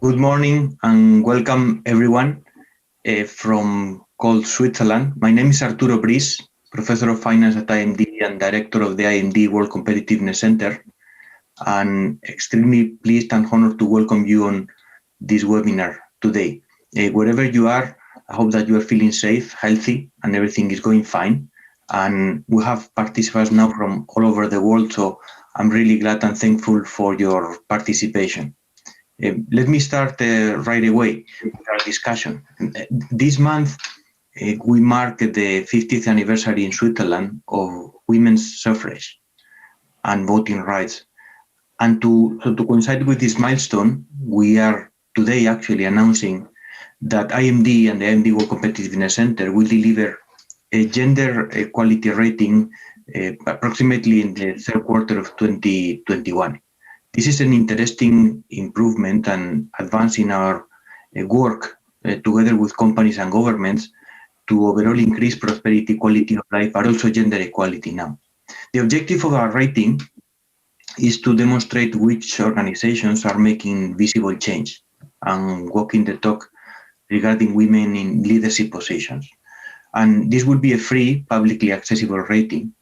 Good morning and welcome everyone from cold Switzerland. My name is Arturo Bris, Professor of Finance at IMD and Director of the IMD World Competitiveness Center, and extremely pleased and honored to welcome you on this webinar today. Wherever you are, I hope that you are feeling safe, healthy, and everything is going fine. And we have participants now from all over the world, so I'm really glad and thankful for your participation. Let me start right away with our discussion. This month, we mark the 50th anniversary in Switzerland of women's suffrage and voting rights. And to coincide with this milestone, we are today actually announcing that IMD and the IMD World Competitiveness Center will deliver a gender equality rating approximately in the third quarter of 2021. This is an interesting improvement and advance in our work together with companies and governments to overall increase prosperity, quality of life, but also gender equality now. The objective of our rating is to demonstrate which organizations are making visible change and walking the talk regarding women in leadership positions. And this will be a free, publicly accessible rating,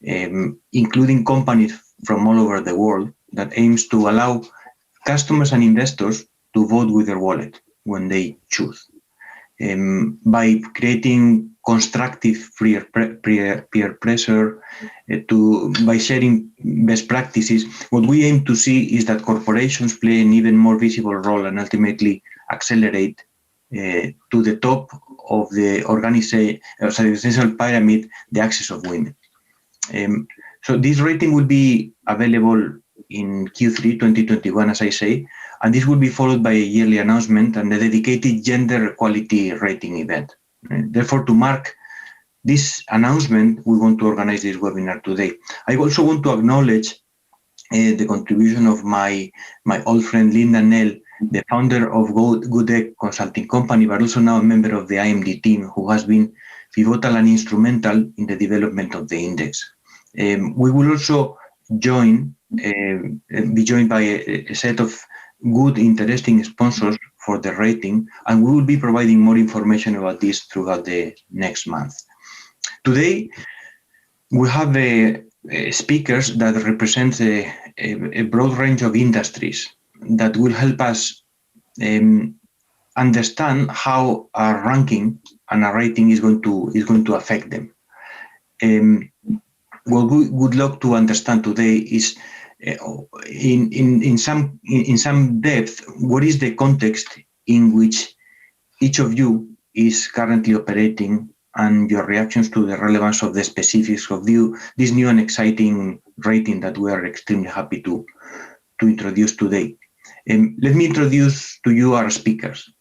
including companies from all over the world, that aims to allow customers and investors to vote with their wallet when they choose. By creating constructive peer pressure, by sharing best practices, what we aim to see is that corporations play an even more visible role and ultimately accelerate to the top of the organizational pyramid the access of women. So this rating will be available in Q3 2021, as I say, and this will be followed by a yearly announcement and a dedicated gender equality rating event. Therefore, to mark this announcement, we want to organize this webinar today. I also want to acknowledge the contribution of my old friend Linda Nell, the founder of Good Egg Consulting Company, but also now a member of the IMD team, who has been pivotal and instrumental in the development of the index. We will also be joined by a set of good, interesting sponsors for the rating, and we will be providing more information about this throughout the next month. Today, we have speakers that represent a broad range of industries that will help us understand how our ranking and our rating is going to affect them. What we would love to understand today is, in some depth, what is the context in which each of you is currently operating, and your reactions to the relevance of the specifics of this new and exciting rating that we are extremely happy to introduce today. Let me introduce to you our speakers.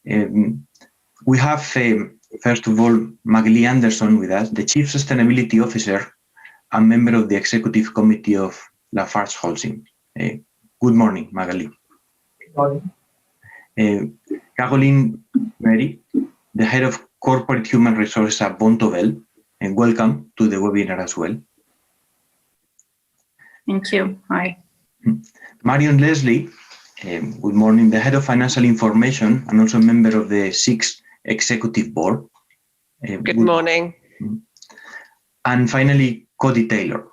We have, first of all, Magali Anderson with us, the Chief Sustainability Officer and member of the Executive Committee of LafargeHolcim. Good morning, Magali. Good morning. Caroline Knoeri, the Head of Corporate Human Resources at Vontobel, and welcome to the webinar as well. Thank you. Hi. Marion Leslie, good morning, the Head of Financial Information and also a member of the 6th Executive Board. Good morning. And finally, Cody Taylor,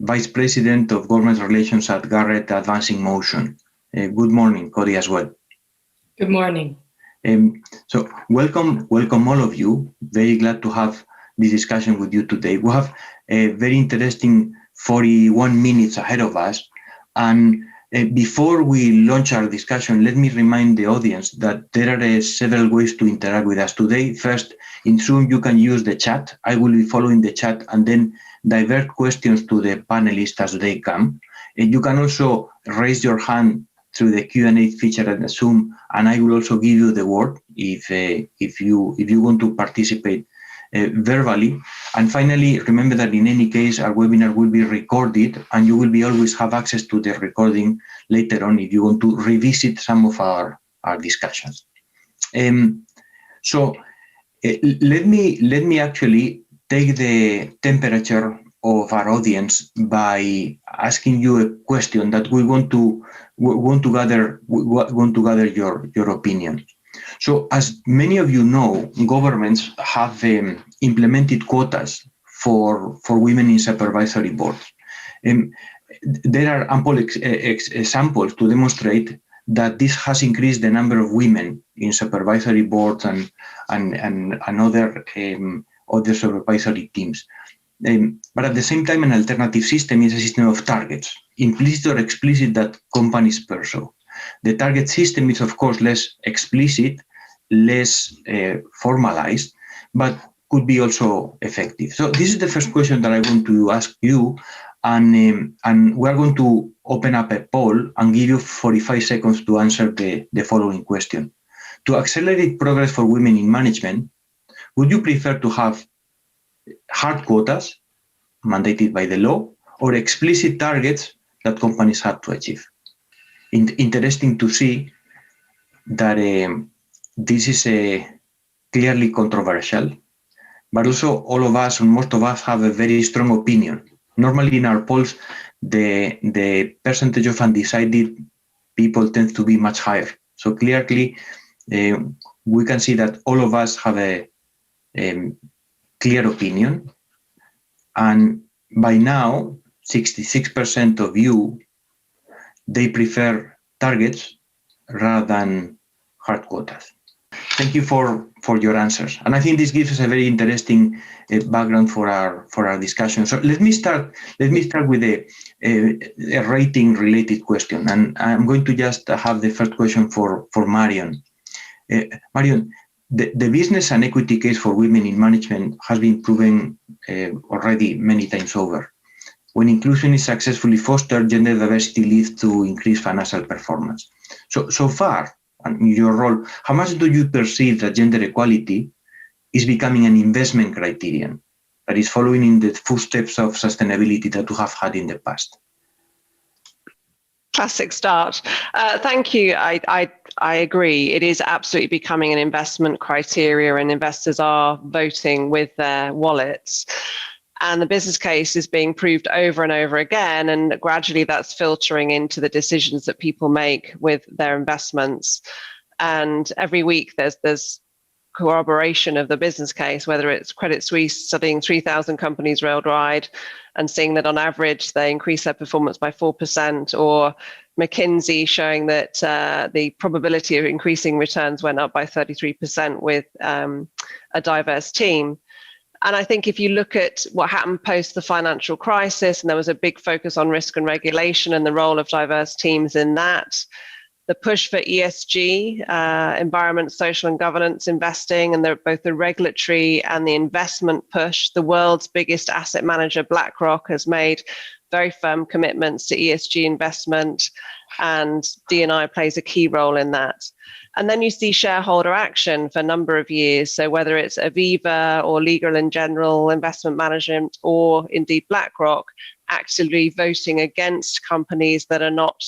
Vice President of Government Relations at Garrett Advancing Motion. Good morning, Cody, as well. Good morning. So welcome all of you. Very glad to have this discussion with you today. We have a very interesting 41 minutes ahead of us. And before we launch our discussion, let me remind the audience that there are several ways to interact with us today. First, in Zoom, you can use the chat. I will be following the chat and then divert questions to the panelists as they come. And you can also raise your hand through the Q&A feature at the Zoom, and I will also give you the word if you want to participate verbally. And finally, remember that in any case, our webinar will be recorded, and you will always have access to the recording later on if you want to revisit some of our discussions. So let me actually take the temperature of our audience by asking you a question that we want to gather your opinion. So, as many of you know, governments have implemented quotas for women in supervisory boards. There are ample examples to demonstrate that this has increased the number of women in supervisory boards and other supervisory teams. But at the same time, an alternative system is a system of targets, implicit or explicit, that companies pursue. The target system is, of course, less explicit, less formalized, but could be also effective. So this is the first question that I want to ask you, and we're going to open up a poll and give you 45 seconds to answer the following question. To accelerate progress for women in management, would you prefer to have hard quotas mandated by the law or explicit targets that companies have to achieve? Interesting to see that this is clearly controversial, but also all of us, and most of us, have a very strong opinion. Normally in our polls, the percentage of undecided people tends to be much higher. So clearly, we can see that all of us have a clear opinion. And by now, 66% of you, they prefer targets rather than hard quotas. Thank you for your answers. And I think this gives us a very interesting background for our discussion. So let me start with a rating related question. And I'm going to just have the first question for Marion. Marion, the business and equity case for women in management has been proven already many times over. When inclusion is successfully fostered, gender diversity leads to increased financial performance. So far, in your role, how much do you perceive that gender equality is becoming an investment criterion that is following in the footsteps of sustainability that you have had in the past? Classic start. Thank you. I agree. It is absolutely becoming an investment criteria, and investors are voting with their wallets. And the business case is being proved over and over again, and gradually that's filtering into the decisions that people make with their investments. And every week there's corroboration of the business case, whether it's Credit Suisse studying 3,000 companies worldwide and seeing that on average they increase their performance by 4%, or McKinsey showing that the probability of increasing returns went up by 33% with a diverse team. And I think if you look at what happened post the financial crisis, and there was a big focus on risk and regulation and the role of diverse teams in that, the push for ESG, environment, social and governance investing, and both the regulatory and the investment push. The world's biggest asset manager, BlackRock, has made very firm commitments to ESG investment, and D&I plays a key role in that. And then you see shareholder action for a number of years. So whether it's Aviva or Legal & General Investment Management, or indeed BlackRock, actively voting against companies that are not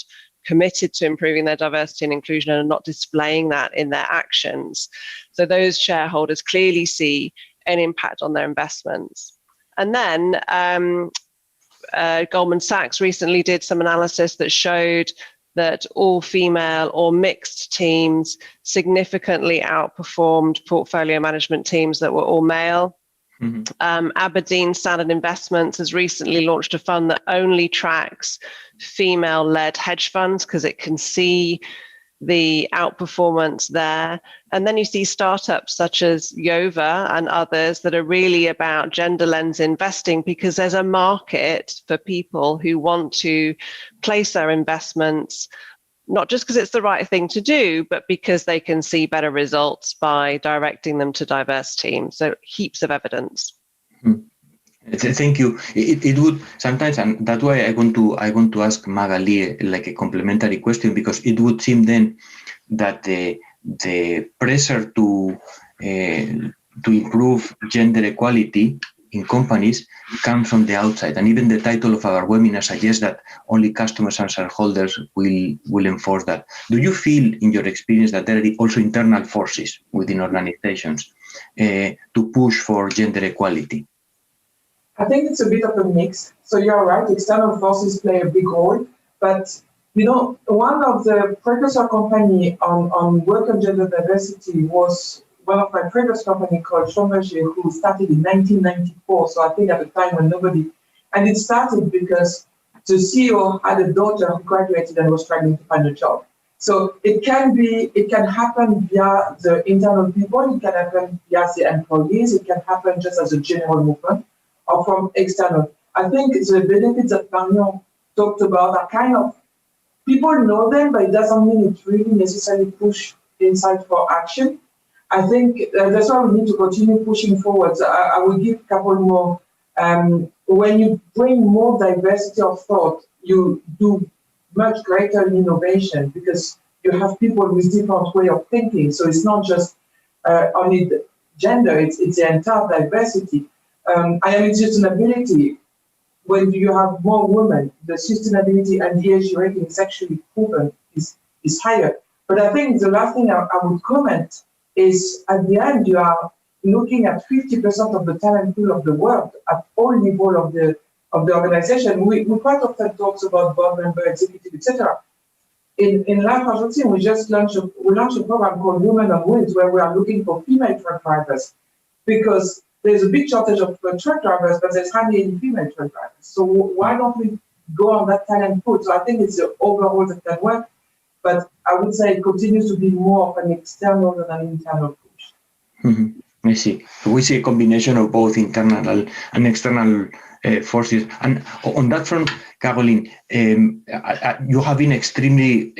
committed to improving their diversity and inclusion and are not displaying that in their actions. So those shareholders clearly see an impact on their investments. And then Goldman Sachs recently did some analysis that showed that all female or mixed teams significantly outperformed portfolio management teams that were all male. Mm-hmm. Aberdeen Standard Investments has recently launched a fund that only tracks female-led hedge funds because it can see the outperformance there. And then you see startups such as Yova and others that are really about gender lens investing, because there's a market for people who want to place their investments, not just because it's the right thing to do, but because they can see better results by directing them to diverse teams. So heaps of evidence. Mm-hmm. Thank you. It would sometimes, and that's why I want to ask Magali like a complementary question, because it would seem then that the pressure to improve gender equality in companies comes from the outside, and even the title of our webinar suggests that only customers and shareholders will enforce that. Do you feel, in your experience, that there are also internal forces within organizations to push for gender equality? I think it's a bit of a mix. So you're right, external forces play a big role, but one of the precursor company on work and gender diversity was one of my previous company called Schlumberger, who started in 1994. So I think at the time when and it started because the CEO had a daughter who graduated and was struggling to find a job. So it can happen via the internal people, it can happen via the employees, it can happen just as a general movement or from external. I think the benefits that Marion talked about are kind of, people know them, but it doesn't mean it really necessarily push inside for action. I think that's why we need to continue pushing forward. So I will give a couple more. When you bring more diversity of thought, you do much greater innovation because you have people with different way of thinking. So it's not just only the gender, it's the entire diversity. IMD sustainability, when you have more women, the sustainability and ESG rating is actually proven is higher. But I think the last thing I would comment is at the end, you are looking at 50% of the talent pool of the world at all levels of the organization. We quite often talk about board member, executive, etc. In LafargeHolcim, we just launched a program called Women on Wheels, where we are looking for female truck drivers, because there's a big shortage of truck drivers, but there's hardly any female truck drivers. So why don't we go on that talent pool? So I think it's the overall that can work, but I would say it continues to be more of an external than an internal push. Mm-hmm. I see. So we see a combination of both internal and external forces. And on that front, Caroline, you have been extremely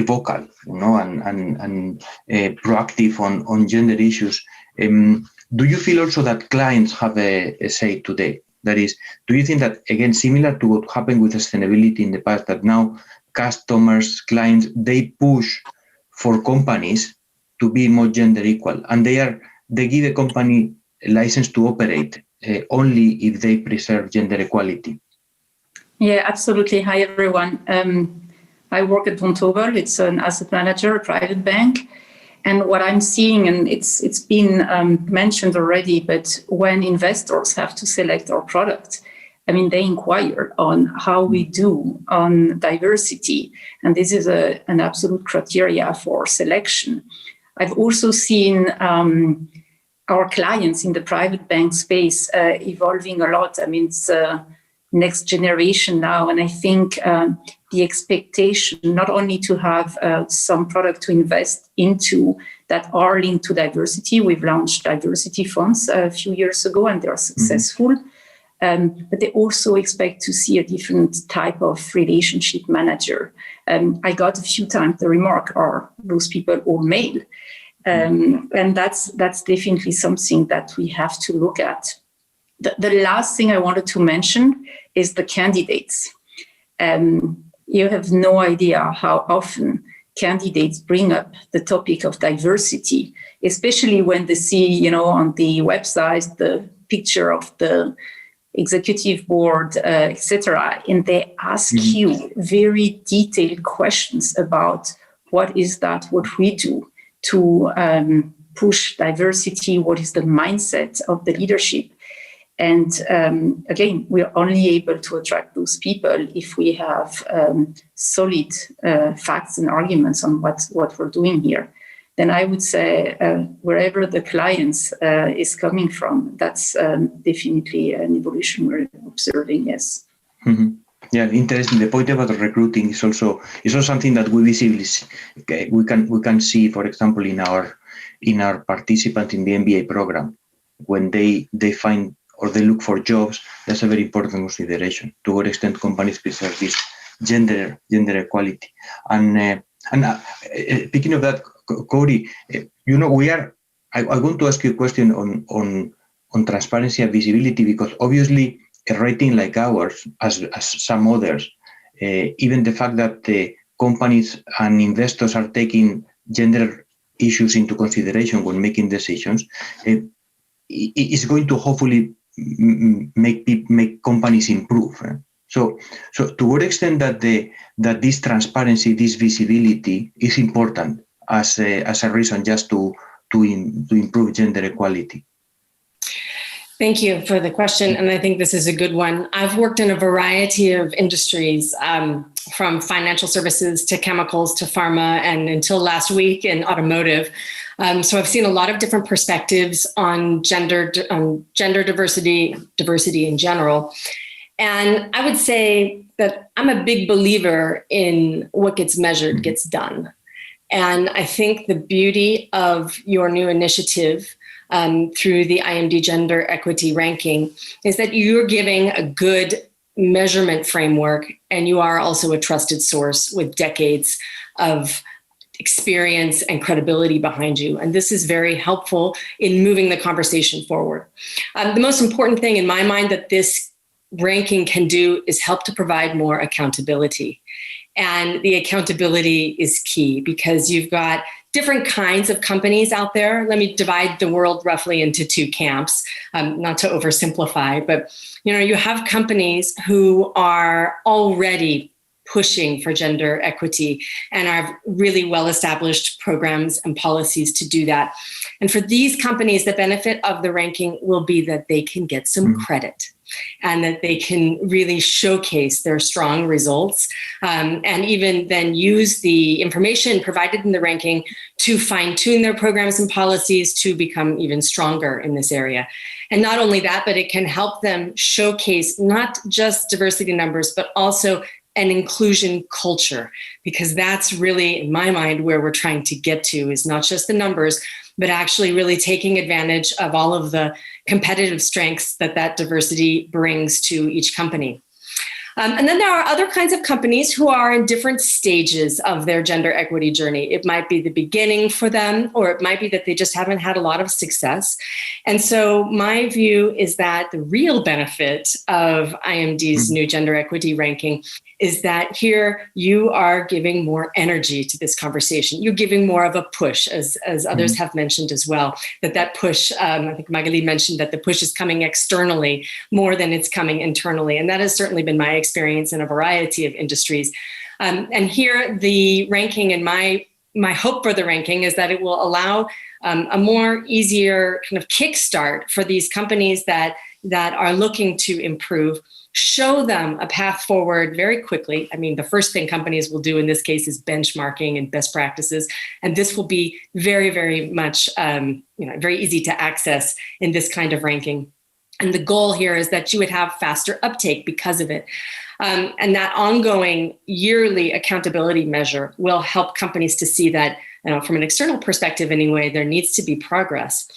vocal, and proactive on gender issues. Do you feel also that clients have a say today? That is, do you think that, again, similar to what happened with sustainability in the past, that now customers, clients, they push for companies to be more gender equal, and they give a company a license to operate only if they preserve gender equality? Yeah, absolutely. Hi, everyone. I work at Vontobel. It's an asset manager, a private bank. And what I'm seeing, and it's been mentioned already, but when investors have to select our product, I mean, they inquire on how we do on diversity. And this is an absolute criteria for selection. I've also seen our clients in the private bank space evolving a lot. I mean, it's next generation now. And I think the expectation not only to have some product to invest into that are linked to diversity. We've launched diversity funds a few years ago, and they are successful. But they also expect to see a different type of relationship manager. I got a few times the remark, are those people all male? And that's definitely something that we have to look at. The last thing I wanted to mention is the candidates. You have no idea how often candidates bring up the topic of diversity, especially when they see, on the website, the picture of the executive board, etc. And they ask you very detailed questions about what is that, what we do to push diversity, what is the mindset of the leadership. And again, we're only able to attract those people if we have solid facts and arguments on what we're doing here. Then I would say wherever the clients is coming from, that's definitely an evolution we're observing, yes. Mm-hmm. Yeah, interesting. The point about recruiting is also something that we visibly we can see, for example, in our participants in the MBA program, when they find or they look for jobs. That's a very important consideration. To what extent companies preserve this gender equality. And speaking of that, Cody, I want to ask you a question on transparency and visibility, because obviously a rating like ours, as some others, even the fact that the companies and investors are taking gender issues into consideration when making decisions, is going to hopefully make companies improve. So to what extent that this transparency, this visibility is important as a reason just to improve gender equality? Thank you for the question, and I think this is a good one. I've worked in a variety of industries, from financial services to chemicals to pharma, and until last week in automotive. So I've seen a lot of different perspectives on gender diversity in general. And I would say that I'm a big believer in what gets measured gets done. And I think the beauty of your new initiative through the IMD Gender Equity Ranking is that you're giving a good measurement framework, and you are also a trusted source with decades of experience and credibility behind you. And this is very helpful in moving the conversation forward. The most important thing in my mind that this ranking can do is help to provide more accountability. And the accountability is key because you've got different kinds of companies out there. Let me divide the world roughly into two camps, not to oversimplify, but you have companies who are already pushing for gender equity and have really well-established programs and policies to do that. And for these companies, the benefit of the ranking will be that they can get some credit and that they can really showcase their strong results, and even then use the information provided in the ranking to fine-tune their programs and policies to become even stronger in this area. And not only that, but it can help them showcase not just diversity numbers, but also an inclusion culture, because that's really, in my mind, where we're trying to get to, is not just the numbers, but actually really taking advantage of all of the competitive strengths that diversity brings to each company. And then there are other kinds of companies who are in different stages of their gender equity journey. It might be the beginning for them, or it might be that they just haven't had a lot of success. And so my view is that the real benefit of IMD's new gender equity ranking is that here you are giving more energy to this conversation. You're giving more of a push, as others have mentioned as well, that push, I think Magali mentioned that the push is coming externally more than it's coming internally. And that has certainly been my experience in a variety of industries. And here the ranking, and my hope for the ranking is that it will allow a more easier kind of kickstart for these companies that are looking to improve, show them a path forward very quickly. I mean, the first thing companies will do in this case is benchmarking and best practices. And this will be very, very much, very easy to access in this kind of ranking. And the goal here is that you would have faster uptake because of it. And that ongoing yearly accountability measure will help companies to see that, from an external perspective anyway, there needs to be progress.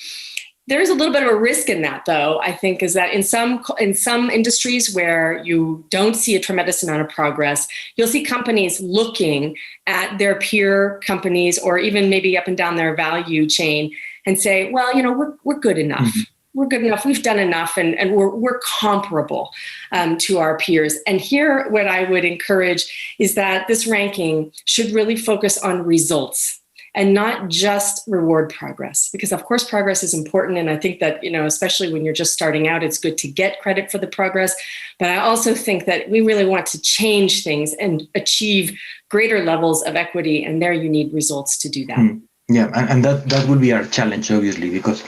There is a little bit of a risk in that, though, I think, is that in some industries where you don't see a tremendous amount of progress, you'll see companies looking at their peer companies or even maybe up and down their value chain and say, well, we're good enough. We're good enough. We've done enough, and we're comparable to our peers. And here, what I would encourage is that this ranking should really focus on results and not just reward progress, because of course progress is important. And I think that, especially when you're just starting out, it's good to get credit for the progress. But I also think that we really want to change things and achieve greater levels of equity, and there you need results to do that. Yeah, and that will be our challenge, obviously, because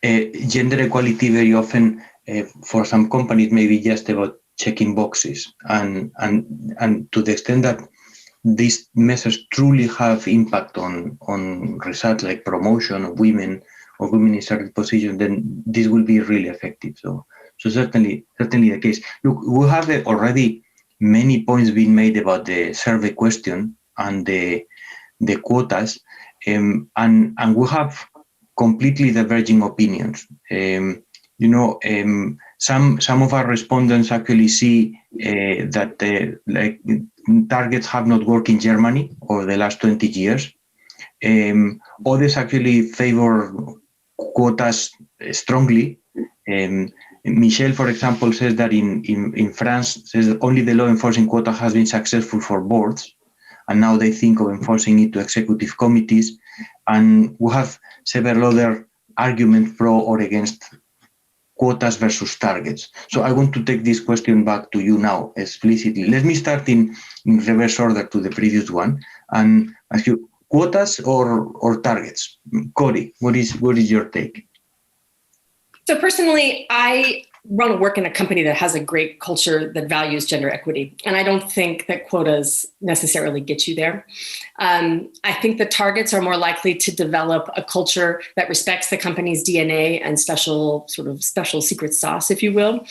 gender equality very often for some companies may be just about checking boxes, and to the extent that these measures truly have impact on results like promotion of women or women in certain positions, then this will be really effective. So certainly the case. Look, we have already many points being made about the survey question and the quotas, and we have completely diverging opinions. Some of our respondents actually see that targets have not worked in Germany over the last 20 years. Others actually favor quotas strongly. Michel, for example, says that in France, says that only the law enforcing quota has been successful for boards, and now they think of enforcing it to executive committees. And we have several other arguments pro or against quotas versus targets. So I want to take this question back to you now explicitly. Let me start in reverse order to the previous one and ask you, quotas or targets? Cody, what is your take? So personally, I work in a company that has a great culture that values gender equity. And I don't think that quotas necessarily get you there. I think the targets are more likely to develop a culture that respects the company's DNA and special secret sauce, if you will.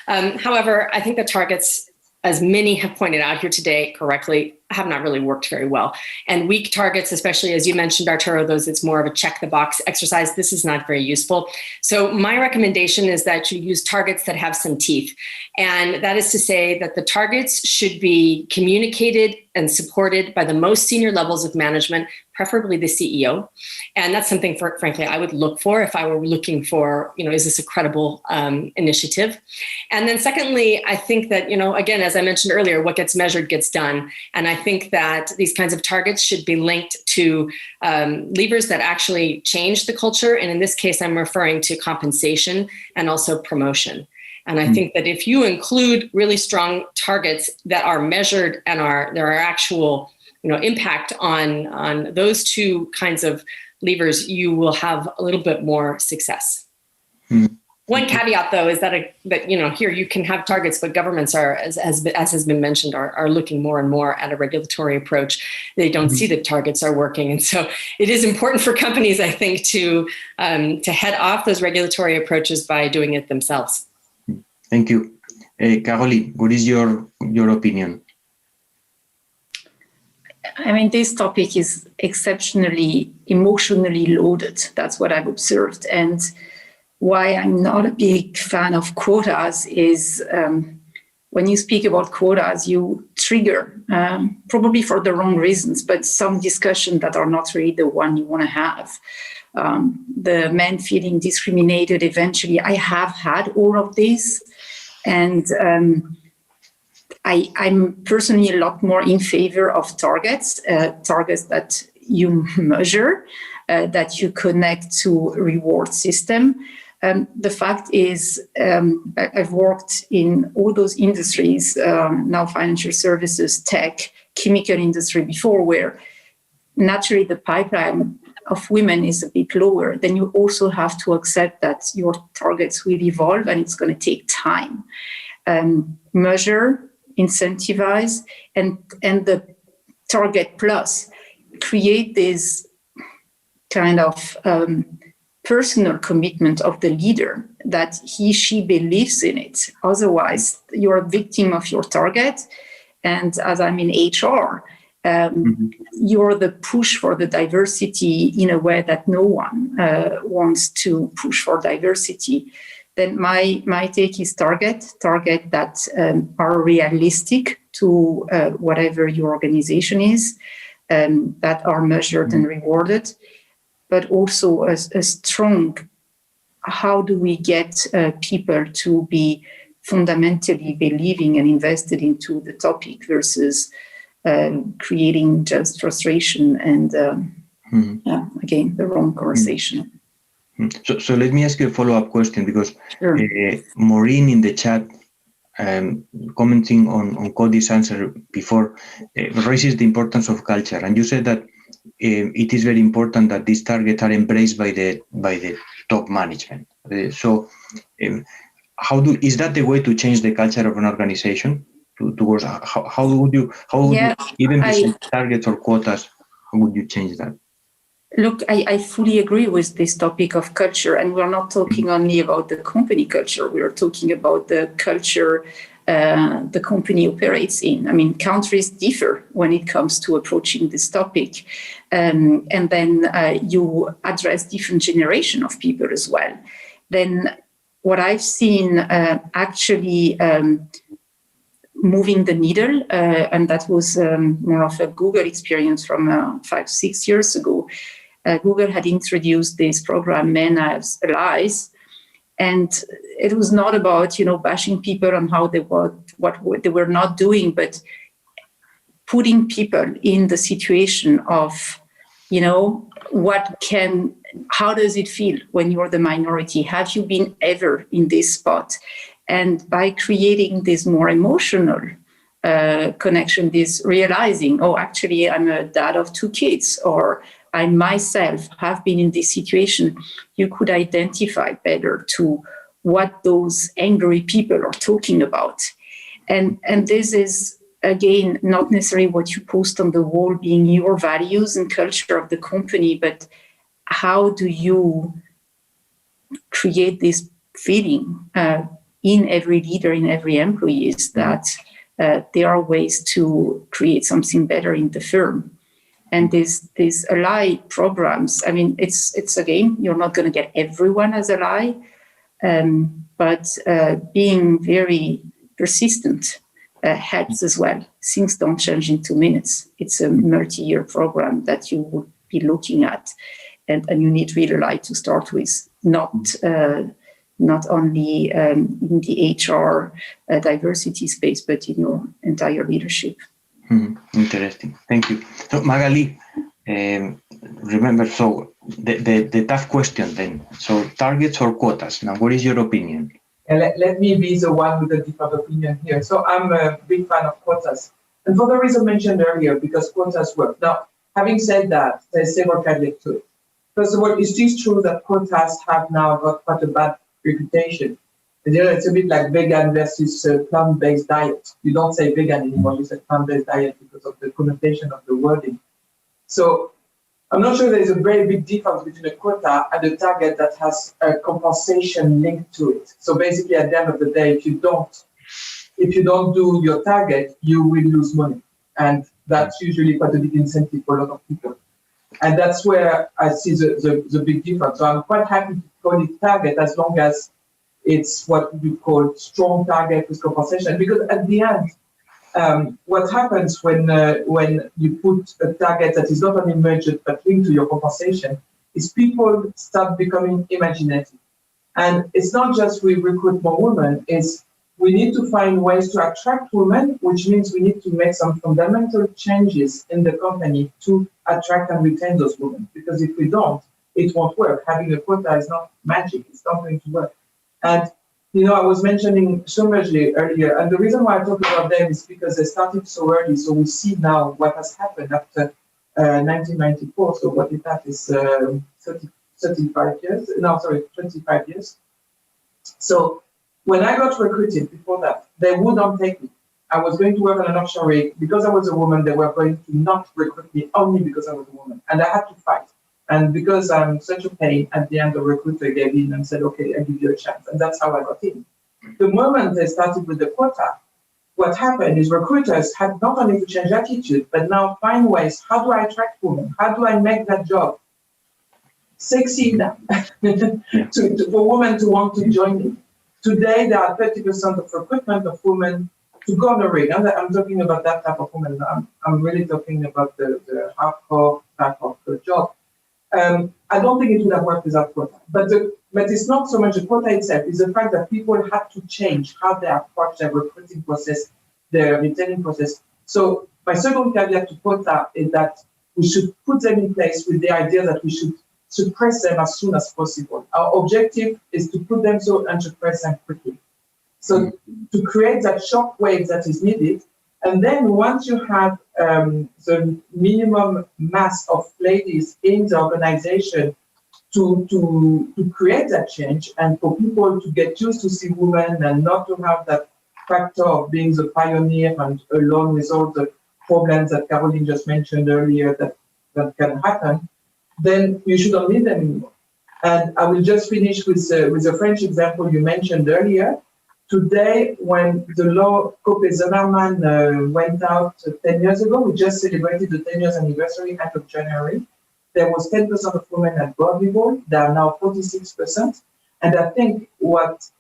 However, I think the targets, as many have pointed out here today correctly, have not really worked very well. And weak targets, especially as you mentioned, Arturo, it's more of a check the box exercise. This is not very useful. So my recommendation is that you use targets that have some teeth. And that is to say that the targets should be communicated and supported by the most senior levels of management, preferably the CEO. And that's something, frankly, I would look for if I were looking for, is this a credible initiative? And then secondly, I think that, again, as I mentioned earlier, what gets measured gets done. And I think that these kinds of targets should be linked to levers that actually change the culture. And in this case, I'm referring to compensation and also promotion. And I think that if you include really strong targets that are measured and there are actual, impact on those two kinds of levers, you will have a little bit more success. One caveat, though, is that here you can have targets, but governments are, as has been mentioned, are looking more and more at a regulatory approach. They don't see that targets are working, and so it is important for companies, I think, to head off those regulatory approaches by doing it themselves. Thank you, Caroline. What is your opinion? I mean, this topic is exceptionally emotionally loaded. That's what I've observed, and why I'm not a big fan of quotas is when you speak about quotas, you trigger, probably for the wrong reasons, but some discussion that are not really the one you want to have. The men feeling discriminated eventually. I have had all of this, and I'm personally a lot more in favor of targets that you measure, that you connect to reward system. The fact is, I've worked in all those industries, now financial services, tech, chemical industry before, where naturally the pipeline of women is a bit lower. Then you also have to accept that your targets will evolve and it's going to take time. Measure, incentivize, and the target plus create this kind of personal commitment of the leader that she believes in it. Otherwise, you're a victim of your target. And as I'm in HR, you're the push for the diversity in a way that no one wants to push for diversity. Then my take is target that are realistic to whatever your organization is, that are measured and rewarded, but also a strong, how do we get people to be fundamentally believing and invested into the topic versus creating just frustration and, again, the wrong conversation. So let me ask you a follow-up question, because Sure. Maureen in the chat, commenting on Cody's answer before, raises the importance of culture. And you said that it is very important that these targets are embraced by the top management. So is that the way to change the culture of an organization? Towards how would you even besides targets or quotas, how would you change that? Look, I fully agree with this topic of culture, and we're not talking only about the company culture. We're talking about the culture the company operates in. I mean, countries differ when it comes to approaching this topic, and then you address different generation of people as well. Then what I've seen actually moving the needle, and that was more of a Google experience from 5-6 years ago. Google had introduced this program, Men as Allies, and it was not about bashing people on how what they were not doing, but putting people in the situation of how does it feel when you're the minority? Have you been ever in this spot? And by creating this more emotional connection, this realizing, oh, actually, I'm a dad of 2 kids, or I myself have been in this situation, you could identify better to what those angry people are talking about. And this is, again, not necessarily what you post on the wall being your values and culture of the company, but how do you create this feeling in every leader, in every employee, is that there are ways to create something better in the firm. And these ally programs, I mean, it's again, you're not going to get everyone as ally, but being very persistent helps as well. Things don't change in 2 minutes. It's a multi-year program that you would be looking at, and you need real ally to start with, not only in the HR diversity space, but in your entire leadership. Interesting. Thank you. So Magali, remember, so the tough question then. So targets or quotas? Now, what is your opinion? Let me be the one with a different opinion here. So I'm a big fan of quotas. And for the reason mentioned earlier, because quotas work. Now, having said that, there's several caveats to it. First of all, it is true that quotas have now got quite a bad reputation. And, it's a bit like vegan versus plant-based diet. You don't say vegan anymore, you say plant-based diet because of the connotation of the wording. So I'm not sure there's a very big difference between a quota and a target that has a compensation linked to it. So basically, at the end of the day, if you don't do your target, you will lose money. And that's usually quite a big incentive for a lot of people. And that's where I see the big difference. So I'm quite happy to call it target as long as it's what we call strong target with compensation. Because at the end, what happens when you put a target that is not only measured but linked to your compensation is people start becoming imaginative. And it's not just we recruit more women, it's we need to find ways to attract women, which means we need to make some fundamental changes in the company to attract and retain those women. Because if we don't, it won't work. Having a quota is not magic. It's not going to work. And, I was mentioning Schlumberger earlier, and the reason why I talk about them is because they started so early. So we see now what has happened after 1994. So what is that? Is 35 years. No, sorry, 25 years. So when I got recruited before that, they wouldn't take me. I was going to work on an offshore rig. Because I was a woman, they were going to not recruit me only because I was a woman. And I had to fight. And because I'm such a pain, at the end, the recruiter gave in and said, okay, I'll give you a chance. And that's how I got in. The moment they started with the quota, what happened is recruiters had not only to change attitude, but now find ways, how do I attract women? How do I make that job sexy enough for women to want to join me? Today, there are 30% of recruitment of women to go on a rig. I'm talking about that type of woman. I'm really talking about the hardcore type of job. I don't think it would have worked without quota. But it's not so much the quota itself, it's the fact that people had to change how they approach their recruiting process, their retaining process. So my second caveat to quota is that we should put them in place with the idea that we should suppress them as soon as possible. Our objective is to put them so and suppress them quickly. So to create that shock wave that is needed, and then once you have the minimum mass of ladies in the organization to create that change and for people to get used to see women and not to have that factor of being the pioneer and alone with all the problems that Caroline just mentioned earlier that can happen, then you shouldn't need them anymore. And I will just finish with the French example you mentioned earlier. Today, when the law Copé-Zimmermann went out 10 years ago, we just celebrated the 10 years anniversary end of January. There was 10% of women at board level. There are now 46%. And I think what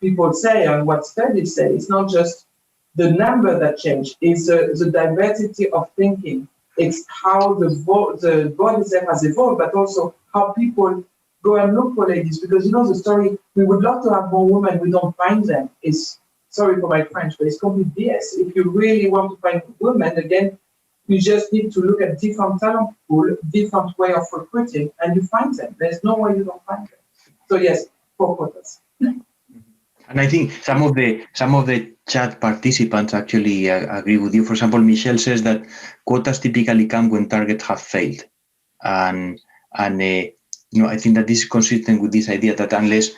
people say and what studies say is not just the number that changed, it's the diversity of thinking. It's how the board itself has evolved, but also how people go and look for ladies, because the story, we would love to have more women, we don't find them. It's, sorry for my French, but it's complete BS. If you really want to find women, again, you just need to look at different talent pool, different way of recruiting, and you find them. There's no way you don't find them. So yes, for quotas. And I think some of the chat participants actually agree with you. For example, Michelle says that quotas typically come when targets have failed. and I think that this is consistent with this idea that unless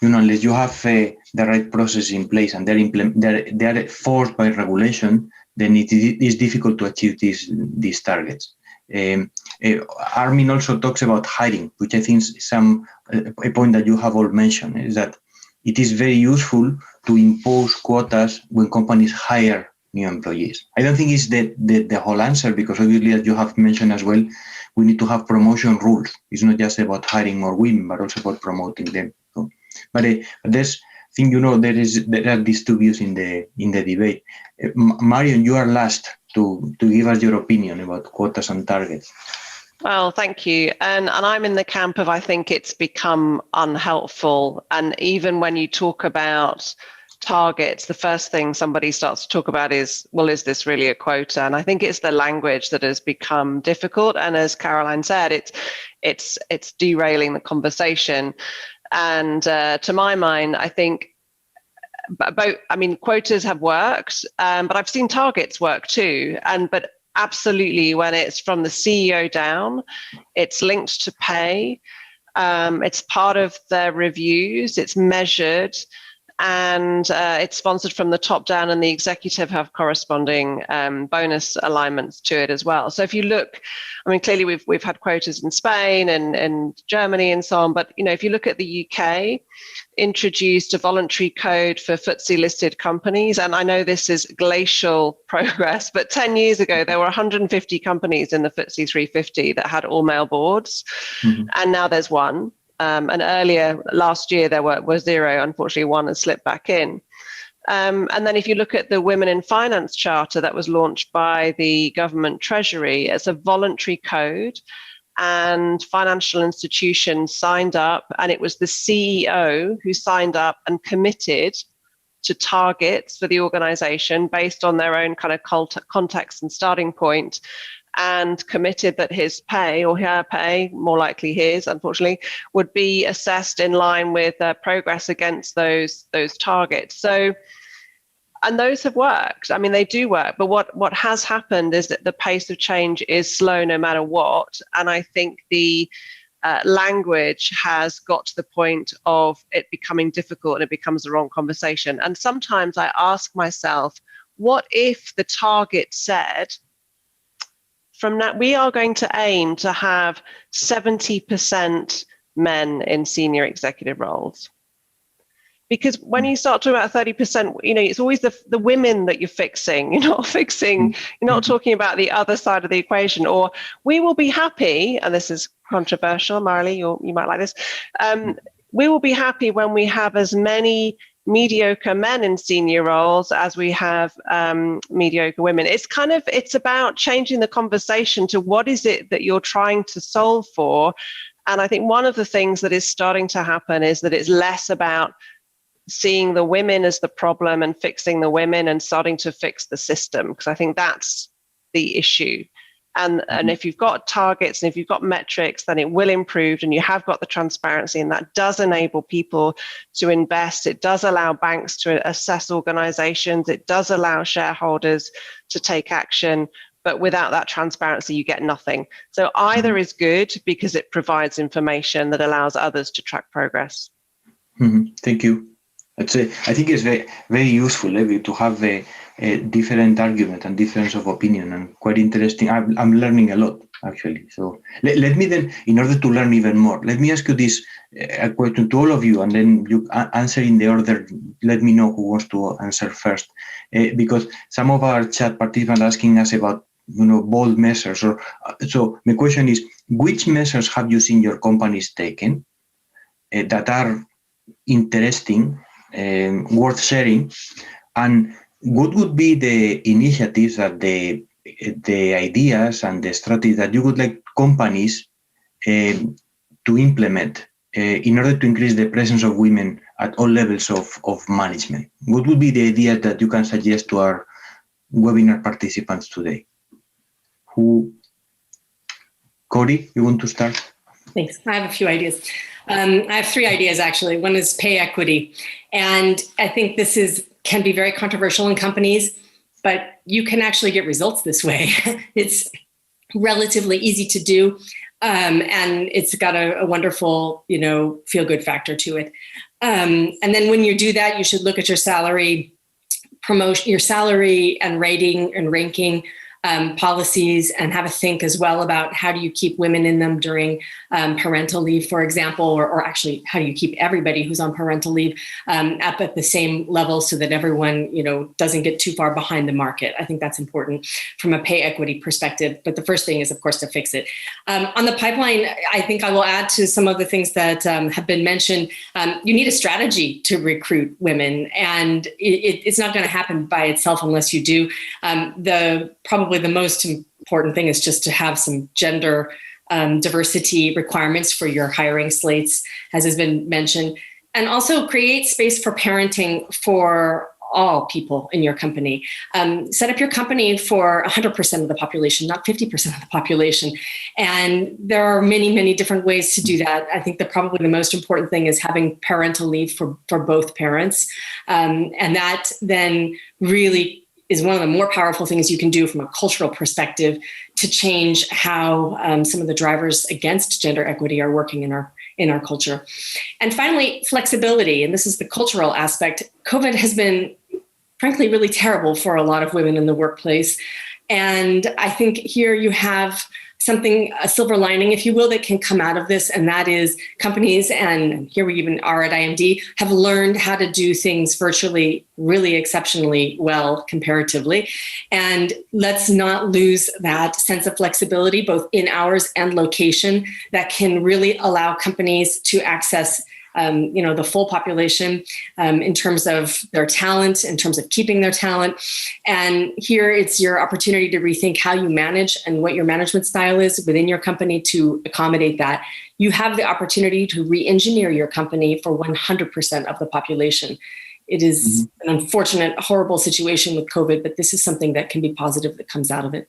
you have the right process in place and they are forced by regulation, then it is difficult to achieve these targets. Armin also talks about hiring, which I think is a point that you have all mentioned, is that it is very useful to impose quotas when companies hire new employees. I don't think it's the whole answer, because obviously, as you have mentioned as well, we need to have promotion rules. It's not just about hiring more women, but also about promoting them. So, but there's thing, there are these two views in the debate. Marion, you are last to give us your opinion about quotas and targets. Well, thank you. And I'm in the camp of, I think it's become unhelpful. And even when you talk about targets, the first thing somebody starts to talk about is, well, is this really a quota? And I think it's the language that has become difficult. And as Caroline said, it's derailing the conversation. And to my mind, I think quotas have worked, but I've seen targets work too. But absolutely, when it's from the CEO down, it's linked to pay. It's part of their reviews. It's measured. And it's sponsored from the top down, and the executive have corresponding bonus alignments to it as well. So if you look, clearly we've had quotas in Spain and Germany and so on, but if you look at the UK, introduced a voluntary code for FTSE listed companies, and I know this is glacial progress, but 10 years ago there were 150 companies in the FTSE 350 that had all male boards, and now there's one. And earlier last year there were zero. Unfortunately, one has slipped back in. And then if you look at the Women in Finance Charter that was launched by the government treasury, it's a voluntary code, and financial institutions signed up, and it was the CEO who signed up and committed to targets for the organization based on their own kind of context and starting point, and committed that his pay, or her pay, more likely his, unfortunately, would be assessed in line with progress against those targets. So, and those have worked. They do work. But what has happened is that the pace of change is slow no matter what. And I think the language has got to the point of it becoming difficult, and it becomes the wrong conversation. And sometimes I ask myself, what if the target said, from that, we are going to aim to have 70% men in senior executive roles? Because when you start talking about 30%, it's always the women that you're fixing. You're not talking about the other side of the equation. Or we will be happy, and this is controversial, Marley, you might like this. We will be happy when we have as many mediocre men in senior roles as we have mediocre women. It's about changing the conversation to what is it that you're trying to solve for. And I think one of the things that is starting to happen is that it's less about seeing the women as the problem and fixing the women, and starting to fix the system, because I think that's the issue. And if you've got targets and if you've got metrics, then it will improve, and you have got the transparency, and that does enable people to invest. It does allow banks to assess organizations. It does allow shareholders to take action. But without that transparency, you get nothing. So either is good because it provides information that allows others to track progress. Thank you. I think it's very, very useful to have a different argument and difference of opinion, and quite interesting. I'm learning a lot, actually. So let me then, in order to learn even more, let me ask you this question to all of you, and then you answer in the order. Let me know who wants to answer first, because some of our chat participants are asking us about bold measures. So my question is, which measures have you seen your companies taken that are interesting, worth sharing, and what would be the initiatives that the ideas and the strategies that you would like companies to implement in order to increase the presence of women at all levels of management? What would be the ideas that you can suggest to our webinar participants today? Cody, you want to start? Thanks. I have a few ideas. I have 3 ideas, actually. One is pay equity. And I think this can be very controversial in companies, but you can actually get results this way. It's relatively easy to do. And it's got a wonderful, feel-good factor to it. And then when you do that, you should look at your salary and rating and ranking policies, and have a think as well about how do you keep women in them during parental leave, for example, or actually how do you keep everybody who's on parental leave up at the same level so that everyone, doesn't get too far behind the market. I think that's important from a pay equity perspective. But the first thing is, of course, to fix it. On the pipeline, I think I will add to some of the things that have been mentioned. You need a strategy to recruit women, and it's not going to happen by itself unless you do. Probably the most important thing is just to have some gender diversity requirements for your hiring slates, as has been mentioned, and also create space for parenting for all people in your company. Set up your company for 100% of the population, not 50% of the population. And there are many, many different ways to do that. I think that probably the most important thing is having parental leave for both parents. And that then really is one of the more powerful things you can do from a cultural perspective to change how some of the drivers against gender equity are working in our culture. And finally, flexibility. And this is the cultural aspect. COVID has been, frankly, really terrible for a lot of women in the workplace. And I think here you have something, a silver lining, if you will, that can come out of this. And that is companies, and here we even are at IMD, have learned how to do things virtually really exceptionally well comparatively. And let's not lose that sense of flexibility, both in hours and location, that can really allow companies to access the full population in terms of their talent, in terms of keeping their talent. And here it's your opportunity to rethink how you manage and what your management style is within your company to accommodate that. You have the opportunity to re-engineer your company for 100% of the population. It is an unfortunate, horrible situation with COVID, but this is something that can be positive that comes out of it.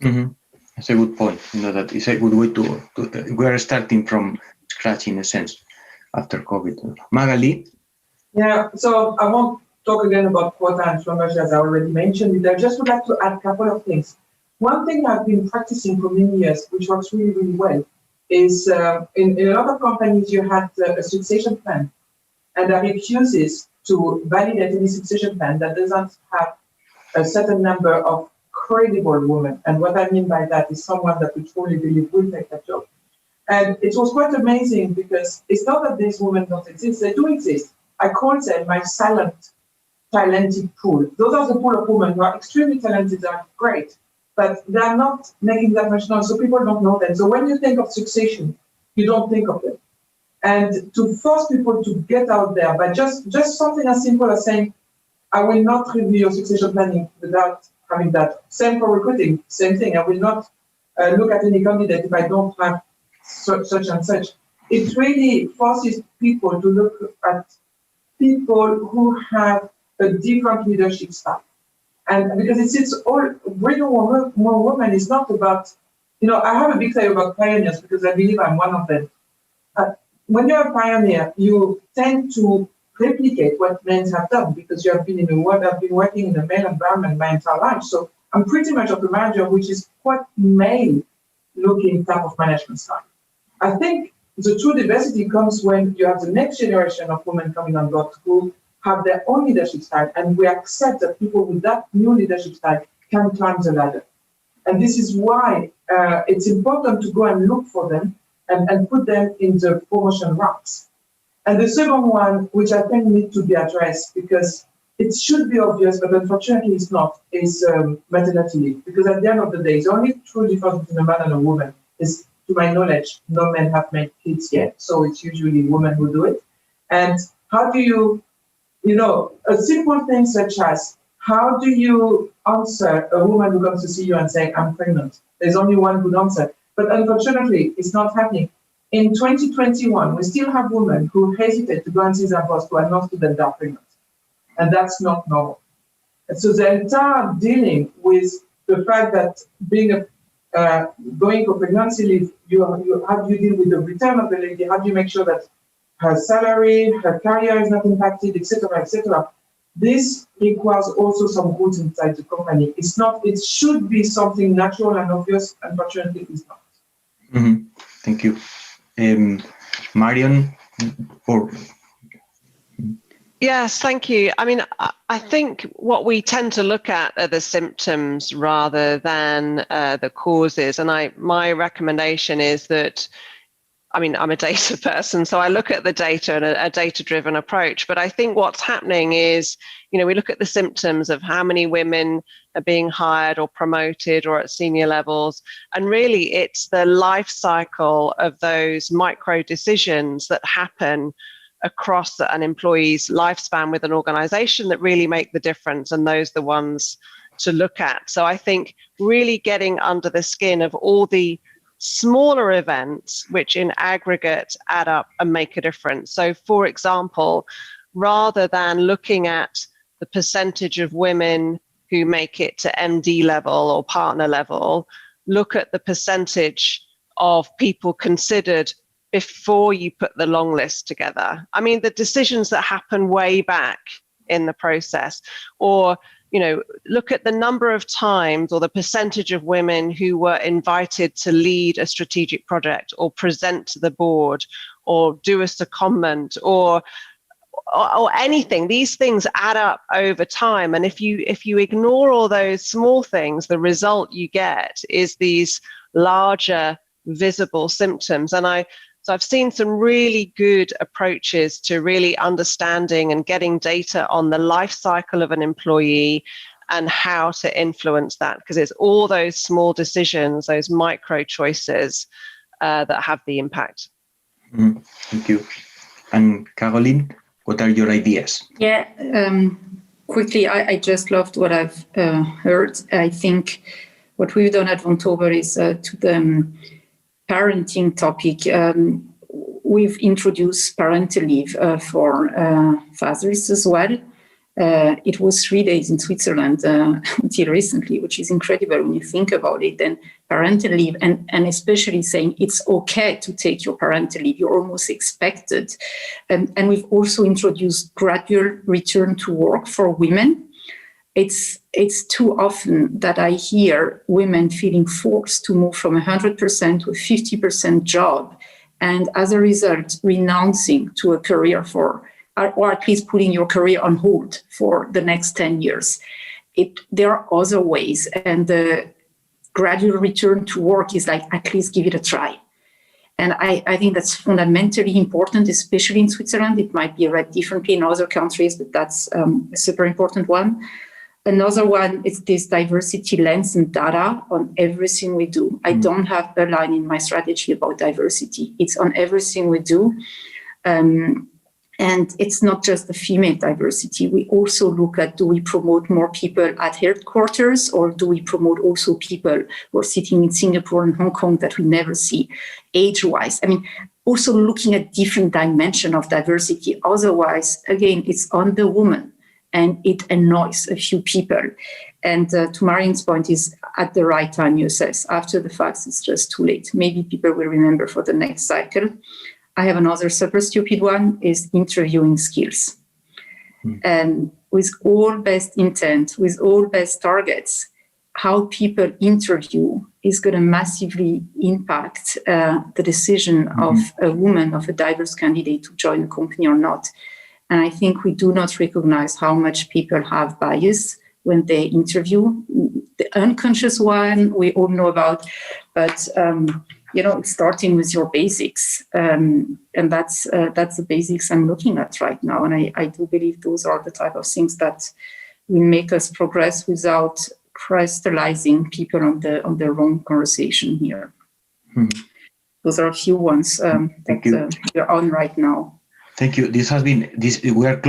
Mm-hmm. That's a good point. That is a good way to we are starting from scratch in a sense after COVID. Magali? Yeah, so I won't talk again about quota and fromage, as I already mentioned. I just would like to add a couple of things. One thing I've been practicing for many years, which works really, really well, is in a lot of companies you had a succession plan, and that refuses to validate any succession plan that doesn't have a certain number of credible women. And what I mean by that is someone that we truly believe will take that job. And it was quite amazing because it's not that these women don't exist, they do exist. I call them my silent, talented pool. Those are the pool of women who are extremely talented, they are great, but they are not making that much noise, so people don't know them. So when you think of succession, you don't think of them. And to force people to get out there by just something as simple as saying, I will not review your succession planning without having that. Same for recruiting, same thing. I will not look at any candidate if I don't have such and such. It really forces people to look at people who have a different leadership style. And because it's all, bringing more women is not about, I have a big say about pioneers because I believe I'm one of them. When you're a pioneer, you tend to replicate what men have done because you have been in the world, I've been working in a male environment my entire life. So I'm pretty much of a manager which is quite male-looking type of management style. I think the true diversity comes when you have the next generation of women coming on board who have their own leadership style, and we accept that people with that new leadership style can climb the ladder. And this is why it's important to go and look for them and put them in the promotion ranks. And the second one, which I think needs to be addressed because it should be obvious, but unfortunately it's not, is maternity leave. Because at the end of the day, the only true difference between a man and a woman is, to my knowledge, no men have made kids yet. So it's usually women who do it. And how do you, a simple thing such as, how do you answer a woman who comes to see you and say, I'm pregnant? There's only one good answer. But unfortunately, it's not happening. In 2021, we still have women who hesitate to go and see their boss to announce to them they're pregnant. And that's not normal. And so the entire dealing with the fact that being going for pregnancy leave, how do you deal with the return of the lady? How do you make sure that her salary, her career is not impacted, etc., etc.? This requires also some rules inside the company. It should be something natural and obvious. Unfortunately, it's not. Mm-hmm. Thank you. Marion, or... Yes, thank you. I mean, I think what we tend to look at are the symptoms rather than the causes. And my recommendation is that, I mean, I'm a data person, so I look at the data and a data-driven approach. But I think what's happening is, we look at the symptoms of how many women are being hired or promoted or at senior levels. And really, it's the life cycle of those micro decisions that happen across an employee's lifespan with an organization that really make the difference, and those are the ones to look at. So I think really getting under the skin of all the smaller events which in aggregate add up and make a difference. So for example, rather than looking at the percentage of women who make it to MD level or partner level, look at the percentage of people considered before you put the long list together. I mean, the decisions that happen way back in the process, or, look at the number of times or the percentage of women who were invited to lead a strategic project or present to the board or do a secondment or anything. These things add up over time. And if you ignore all those small things, the result you get is these larger visible symptoms. And So I've seen some really good approaches to really understanding and getting data on the life cycle of an employee and how to influence that, because it's all those small decisions, those micro choices that have the impact. Thank you. And Caroline, what are your ideas? Yeah, quickly, I just loved what I've heard. I think what we've done at Vontobel is to the parenting topic, we've introduced parental leave for fathers as well. It was 3 days in Switzerland until recently, which is incredible when you think about it. And parental leave, and especially saying it's okay to take your parental leave, you're almost expected. And we've also introduced gradual return to work for women. It's too often that I hear women feeling forced to move from 100% to a 50% job, and as a result, renouncing to a career or at least putting your career on hold for the next 10 years. There are other ways, and the gradual return to work is like, at least give it a try. And I think that's fundamentally important, especially in Switzerland. It might be read differently in other countries, but that's a super important one. Another one is this diversity lens and data on everything we do. I don't have a line in my strategy about diversity. It's on everything we do. And it's not just the female diversity. We also look at, do we promote more people at headquarters, or do we promote also people who are sitting in Singapore and Hong Kong that we never see age-wise? I mean, also looking at different dimension of diversity. Otherwise, again, it's on the woman, and it annoys a few people. And to Marion's point, is at the right time you assess. After the fact, it's just too late. Maybe people will remember for the next cycle. I have another super stupid one, is interviewing skills. And with all best intent, with all best targets, how people interview is going to massively impact the decision of a woman, of a diverse candidate to join a company or not. And I think we do not recognize how much people have bias when they interview. The unconscious one we all know about, but it's starting with your basics, and that's the basics I'm looking at right now. And I do believe those are the type of things that will make us progress without crystallizing people on the wrong conversation here. Those are a few ones that we're on right now. Thank you. This has been we are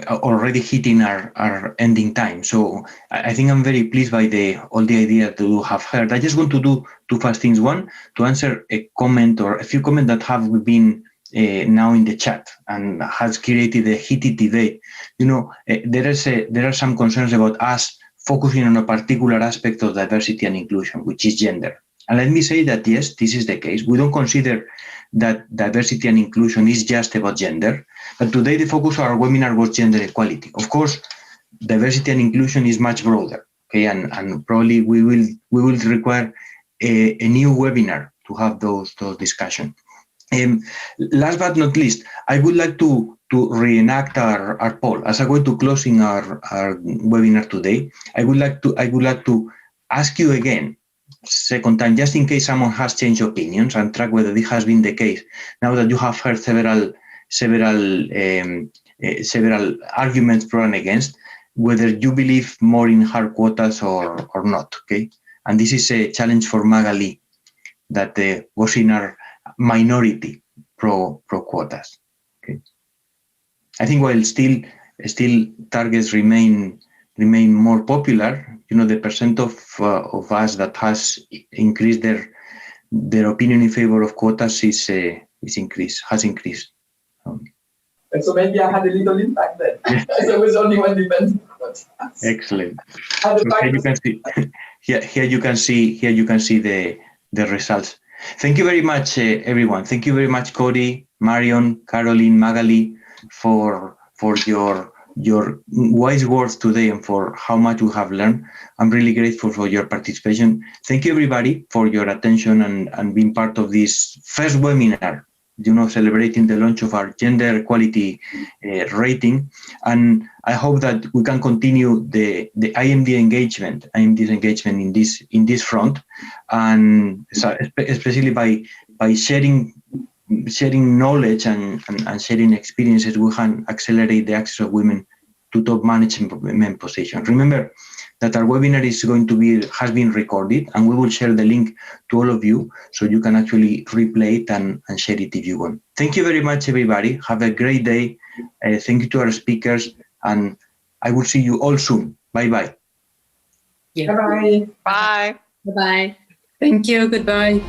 already hitting our ending time. So I think I'm very pleased by all the ideas that you have heard. I just want to do two fast things. One, to answer a comment or a few comments that have been now in the chat and has created a heated debate. There are some concerns about us focusing on a particular aspect of diversity and inclusion, which is gender. And let me say that, yes, this is the case. We don't consider that diversity and inclusion is just about gender, but today the focus of our webinar was gender equality. Of course, diversity and inclusion is much broader, okay, and probably we will require a new webinar have those discussions. Last but not least, I would like to reenact our poll as a way to closing our webinar today. I would like to ask you again, second time, just in case someone has changed opinions, and track whether this has been the case. Now that you have heard several arguments pro and against, whether you believe more in hard quotas or not. Okay, and this is a challenge for Magali, that was in our minority pro quotas. Okay, I think while still targets remain more popular, the percent of us that has increased their opinion in favor of quotas has increased. And so maybe I had a little impact then. There was only one dependent. Excellent. So here you can see the results. Thank you very much, everyone. Thank you very much, Cody, Marion, Caroline, Magali, for your wise words today and for how much we have learned. I'm really grateful for your participation. Thank you, everybody, for your attention and being part of this first webinar, celebrating the launch of our gender equality rating. And I hope that we can continue the IMD's engagement in this front, and especially by sharing knowledge and sharing experiences, we can accelerate the access of women to top management positions. Remember that our webinar has been recorded, and we will share the link to all of you so you can actually replay it and share it if you want. Thank you very much, everybody. Have a great day. Thank you to our speakers, and I will see you all soon. Bye-bye. Yeah. Bye-bye. Bye. Bye-bye. Thank you. Goodbye.